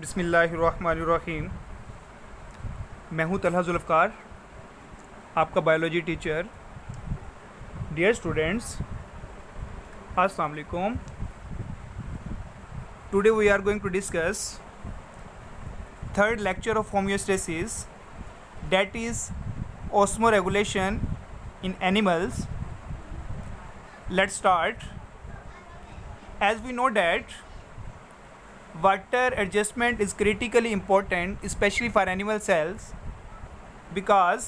बिस्मिल्लाहिर्रहमानिर्रहीम। मैं हूं तलहा जुल्फ़कार, आपका बायोलॉजी टीचर। डियर स्टूडेंट्स, अस्सलाम वालेकुम। Today we are going to discuss third lecture of homeostasis, that is osmoregulation in animals. Let's start. As we know that water adjustment is critically important, especially for animal cells, because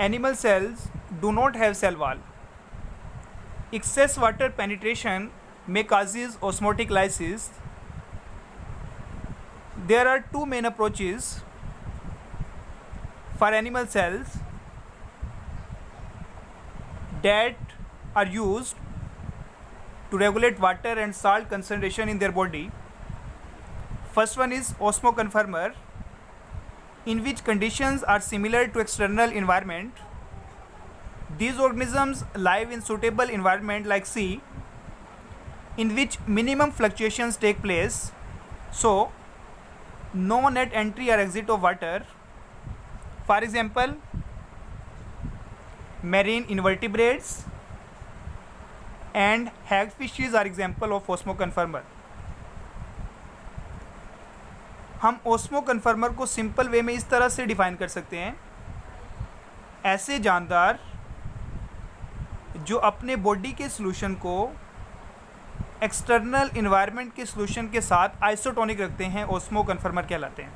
animal cells do not have cell wall. Excess water penetration may causes osmotic lysis. There are two main approaches for animal cells that are used to regulate water and salt concentration in their body. First one is osmoconformer, in which conditions are similar to external environment. These organisms live in suitable environment like sea, in which minimum fluctuations take place, so no net entry or exit of water. For example, marine invertebrates and hagfishes are example of osmoconformer. हम osmoconformer को simple way में इस तरह से define कर सकते हैं: ऐसे जानदार जो अपने बॉडी के सॉल्यूशन को एक्सटर्नल इन्वायरमेंट के सॉल्यूशन के साथ आइसोटोनिक रखते हैं, osmoconformer कहलाते हैं।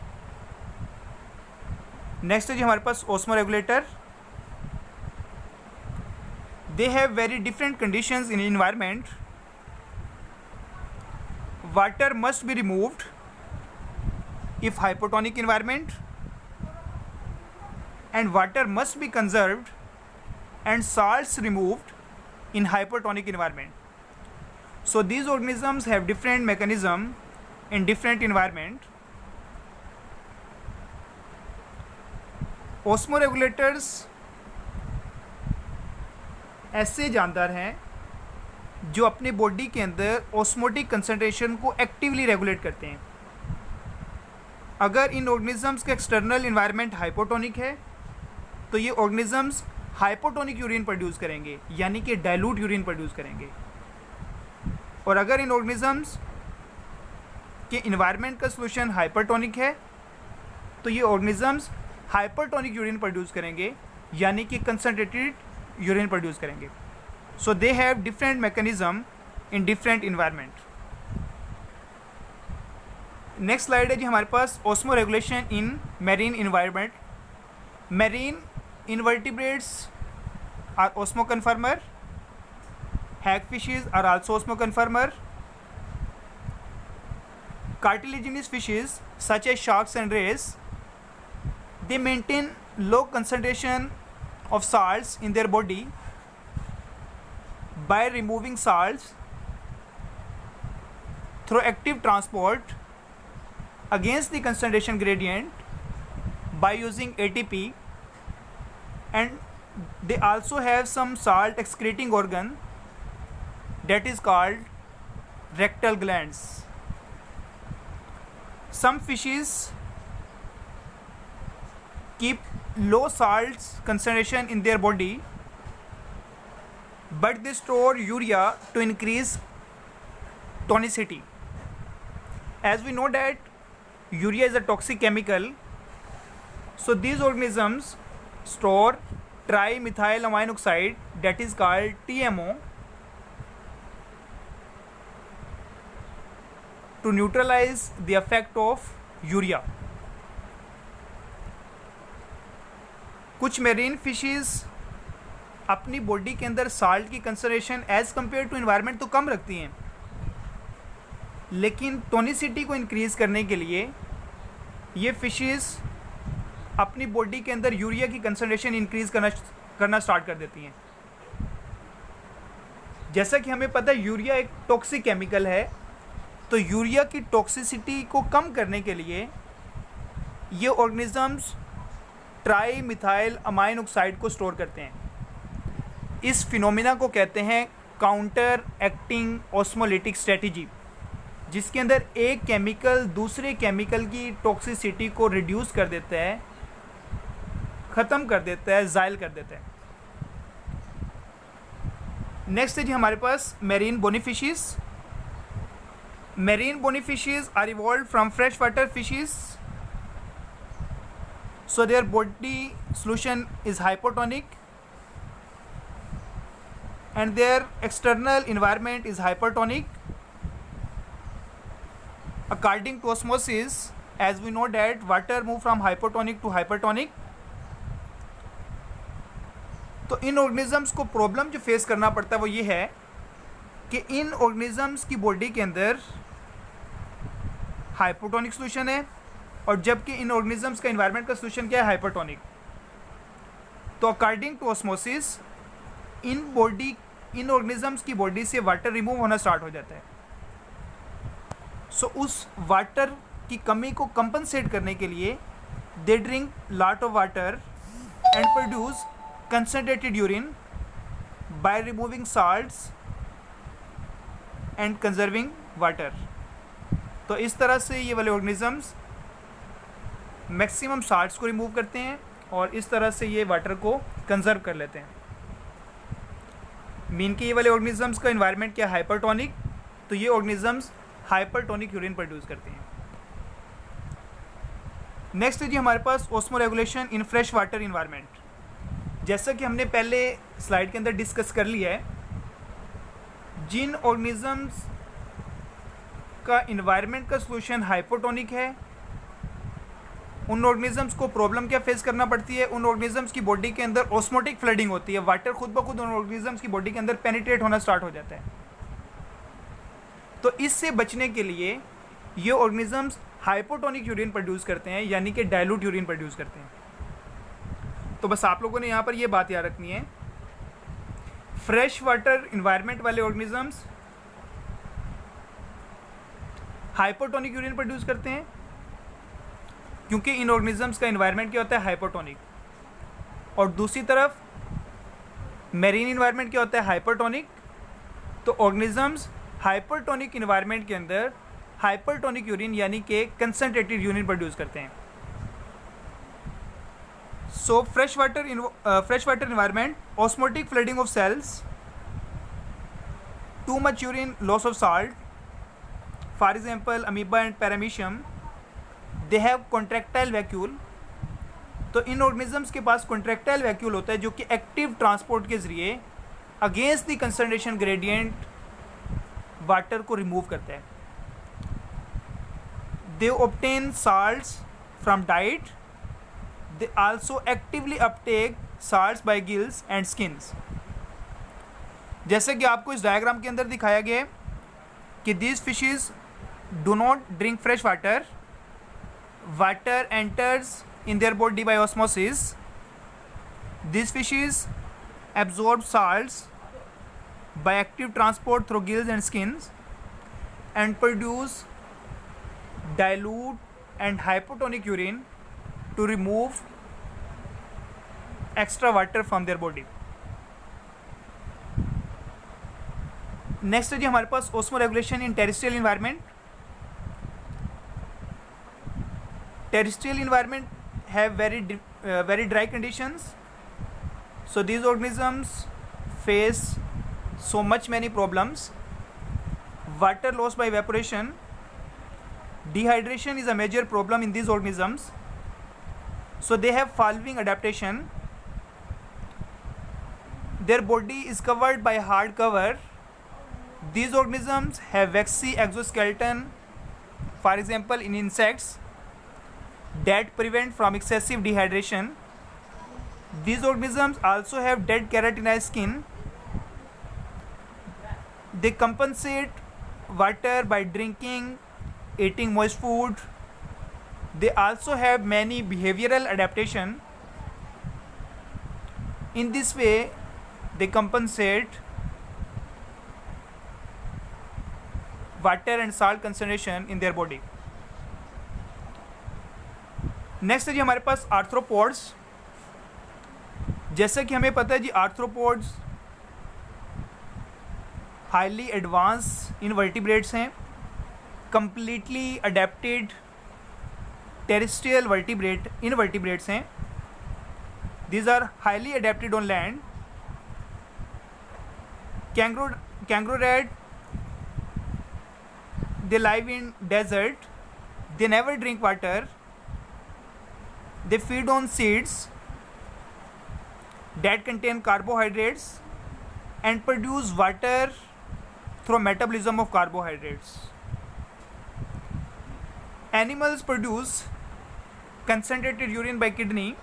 नेक्स्ट है जी हमारे पास osmo regulator. They have very different conditions in environment. Water must be removed if hypotonic environment, and water must be conserved and salts removed in hypertonic environment. So these organisms have different mechanism in different environment. Osmoregulators ऐसे जानदार हैं जो अपने body के अंदर osmotic concentration को actively regulate करते हैं। अगर इन ऑर्गेनिजम्स का एक्सटर्नल इन्वायरमेंट हाइपोटोनिक है तो ये ऑर्गेनिजम्स हाइपोटोनिक यूरिन प्रोड्यूस करेंगे, यानी कि डाइल्यूट यूरिन प्रोड्यूस करेंगे। और अगर इन ऑर्गेनिजम्स के इन्वायरमेंट का सॉल्यूशन हाइपरटोनिक है तो ये ऑर्गेनिजम्स हाइपरटोनिक यूरिन प्रोड्यूस करेंगे, यानी कि कंसनट्रेटेड यूरिन प्रोड्यूस करेंगे। So they have different mechanism in different environment. Next slide है जी हमारे पास osmo regulation in marine environment. Marine invertebrates are osmoconformer. Hagfishes are also osmoconformer. Cartilaginous fishes such as sharks and rays, they maintain low concentration of salts in their body by removing salts through active transport against the concentration gradient by using ATP, and they also have some salt excreting organ that is called rectal glands. Some fishes keep low salts concentration in their body, but they store urea to increase tonicity. As we know that urea is a toxic chemical, so these organisms store trimethyl amine oxide, that is called TMO, to neutralize the effect of urea. कुछ marine fishes अपनी body के अंदर salt की concentration as compare to environment तो कम रखती हैं, लेकिन टोनिसिटी को इंक्रीज़ करने के लिए ये फिशेस अपनी बॉडी के अंदर यूरिया की कंसंट्रेशन इंक्रीज़ करना स्टार्ट कर देती हैं। जैसा कि हमें पता है यूरिया एक टॉक्सिक केमिकल है, तो यूरिया की टॉक्सिसिटी को कम करने के लिए ये ऑर्गेनिजम्स ट्राईमिथाइल अमाइन ऑक्साइड को स्टोर करते हैं। इस फिनोमिना को कहते हैं काउंटर एक्टिंग ऑस्मोलिटिक स्ट्रेटजी। जिसके अंदर एक केमिकल दूसरे केमिकल की टॉक्सिसिटी को रिड्यूस कर देता है, ख़त्म कर देता है, ज़ाइल कर देता है। नेक्स्ट है जी हमारे पास marine bony fishes. Marine bony fishes are evolved from fresh water fishes, so their body solution is hypotonic and their external environment is hypertonic. According to osmosis, as we know that water move from hypotonic to hypertonic. तो इन organisms को problem जो face करना पड़ता है वो ये है कि इन ऑर्गेनिजम्स की बॉडी के अंदर हाइपोटोनिक सोल्यूशन है और जबकि इन ऑर्गेनिजम्स का इन्वायरमेंट का सोल्यूशन क्या है, हाइपरटोनिक। तो अकॉर्डिंग टू ऑस्मोसिस इन ऑर्गेनिजम्स की बॉडी से वाटर रिमूव होना स्टार्ट हो जाता है। सो उस वाटर की कमी को कंपनसेट करने के लिए they drink lot of water and produce concentrated urine by removing salts and conserving water. तो इस तरह से ये वाले ऑर्गेनिजम्स मैक्सिमम साल्ट्स को रिमूव करते हैं और इस तरह से ये वाटर को कंजर्व कर लेते हैं। मीन के ये वाले ऑर्गेनिजम्स का इन्वायरमेंट क्या है, हाइपरटोनिक, तो ये ऑर्गेनिजम्स हाइपरटोनिक यूरिन प्रोड्यूस करते हैं। नेक्स्ट है जी हमारे पास osmo regulation in fresh water environment. जैसा कि हमने पहले स्लाइड के अंदर डिस्कस कर लिया है, जिन ऑर्गेनिजम्स का इन्वायरमेंट का सोल्यूशन हाइपोटोनिक है उन ऑर्गेनिजम्स को प्रॉब्लम क्या फेस करना पड़ती है, उन ऑर्गेनिजम्स की बॉडी के अंदर ऑस्मोटिक फ्लडिंग होती है, वाटर खुद ब खुद उन ऑर्गेनिजम्स की बॉडी के अंदर पेनिट्रेट होना स्टार्ट हो जाता है। तो इससे बचने के लिए ये ऑर्गेनिजम्स हाइपोटोनिक यूरिन प्रोड्यूस करते हैं, यानी कि डाइल्यूट यूरिन प्रोड्यूस करते हैं। तो बस आप लोगों ने यहाँ पर ये बात याद रखनी है, फ्रेश वाटर इन्वायरमेंट वाले ऑर्गेनिजम्स हाइपोटोनिक यूरिन प्रोड्यूस करते हैं क्योंकि इन ऑर्गेनिजम्स का इन्वायरमेंट क्या होता है, हाइपोटोनिक। और दूसरी तरफ मेरीन इन्वायरमेंट क्या होता है, हाइपरटोनिक। तो ऑर्गेनिजम्स हाइपरटोनिक इन्वायरमेंट के अंदर हाइपरटोनिक यूरिन यानी कि कंसनट्रेटेड यूरिन प्रोड्यूस करते हैं। So fresh water environment, osmotic flooding of cells, too much urine, loss of salt, for example amoeba and paramecium, they have contractile vacuole. तो इन organisms के पास contractile vacuole होता है जो कि एक्टिव ट्रांसपोर्ट के ज़रिए against the concentration gradient water को रिमूव करता है। They obtain salts from diet, they also actively uptake salts by gills and skins. जैसे कि आपको इस डायग्राम के अंदर दिखाया गया है कि these fishes do not drink fresh water, water enters in their body by osmosis. These fishes absorb salts by active transport through gills and skins and produce dilute and hypotonic urine to remove extra water from their body. Next है जी हमारे पास osmo regulation in terrestrial environment. Terrestrial environment have very dry conditions, so these organisms face so many problems. Water loss by evaporation, dehydration is a major problem in these organisms, so they have following adaptation. Their body is covered by hard cover. These organisms have waxy exoskeleton, for example in insects, that prevent from excessive dehydration. These organisms also have dead keratinized skin. They compensate water by drinking, eating moist food. They also have many behavioral adaptation. In this way, they compensate water and salt concentration in their body. Next है जी हमारे पास arthropods. जैसा कि हमें पता है जी arthropods highly advance invertebrates हैं। completely adapted terrestrial invertebrates हैं. These are highly adapted on land. Kangaroo rat, they live in desert. They never drink water. They feed on seeds that contain carbohydrates and produce water through metabolism of carbohydrates. Animals produce concentrated urine by kidney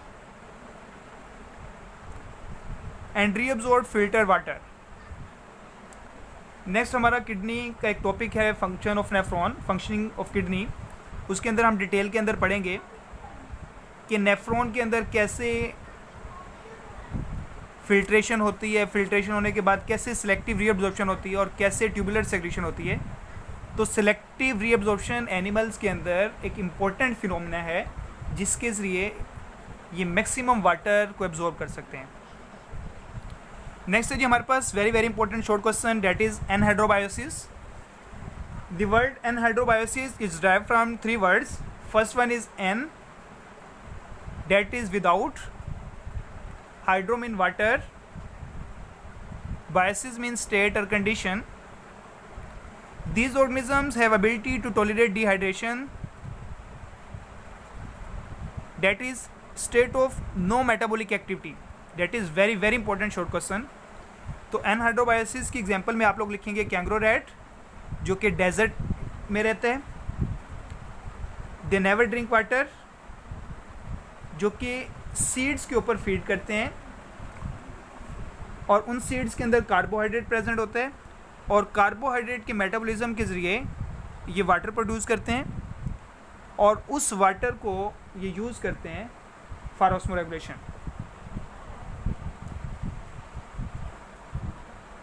and reabsorb filtered water. Next हमारा kidney का एक topic है function of nephron, functioning of kidney. उसके अंदर हम detail के अंदर पढ़ेंगे कि नेफ्रॉन के अंदर कैसे फिल्ट्रेशन होती है, फिल्ट्रेशन होने के बाद कैसे सिलेक्टिव रीअब्जॉर्प्शन होती है और कैसे ट्यूबुलर सेक्रेशन होती है. तो सिलेक्टिव रीअब्जॉर्प्शन एनिमल्स के अंदर एक इम्पॉर्टेंट फिनोमेना है जिसके ज़रिए ये मैक्सिमम वाटर को एब्जॉर्ब कर सकते हैं. नेक्स्ट है जी हमारे पास very important short question, that is anhydrobiosis. The word anhydrobiosis is derived from 3 words. First one is an, that is without, hydro mean water, biosis means state or condition. These organisms have ability to tolerate dehydration, that is state of no metabolic activity. That is very important short question. तो एनहाइड्रोबायोसिस की example में आप लोग लिखेंगे kangaroo rat जो कि desert में रहते हैं. दे नेवर ड्रिंक वाटर जो कि सीड्स के ऊपर फीड करते हैं और उन सीड्स के अंदर कार्बोहाइड्रेट प्रेजेंट होता है और कार्बोहाइड्रेट के मेटाबॉलिज्म के ज़रिए ये वाटर प्रोड्यूस करते हैं और उस वाटर को ये यूज़ करते हैं फॉर ऑस्मोरेगुलेशन.